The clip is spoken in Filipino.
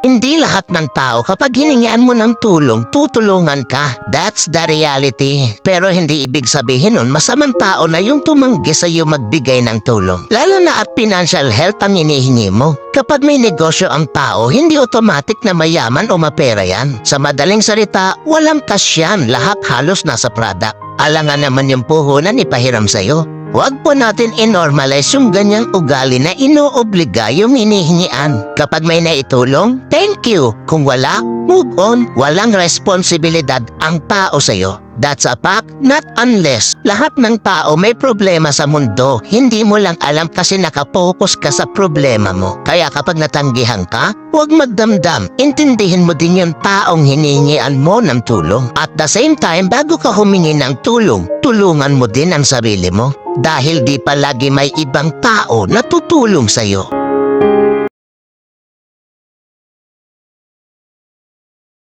Hindi lahat ng tao kapag hiningian mo ng tulong, tutulungan ka. That's the reality. Pero hindi ibig sabihin nun masamang tao na yung tumanggi sa iyo magbigay ng tulong. Lalo na at financial health ang hinihingi mo. Kapag may negosyo ang tao, hindi automatic na mayaman o mapera yan. Sa madaling salita, walang cash yan. Lahat halos nasa product. Alangan naman yung puhunan ipahiram sa'yo. Huwag po natin i-normalize yung ganyang ugali na inoobliga yung hinihingian. Kapag may naitulong, thank you. Kung wala, move on. Walang responsibilidad ang tao sa'yo. That's a fact, not unless. Lahat ng tao may problema sa mundo. Hindi mo lang alam kasi nakapokus ka sa problema mo. Kaya kapag natanggihan ka, huwag magdamdam. Intindihin mo din yung taong hinihingian mo ng tulong. At the same time, bago ka humingi ng tulong, tulungan mo din ang sarili mo. Dahil di palagi may ibang tao na tutulong sa'yo.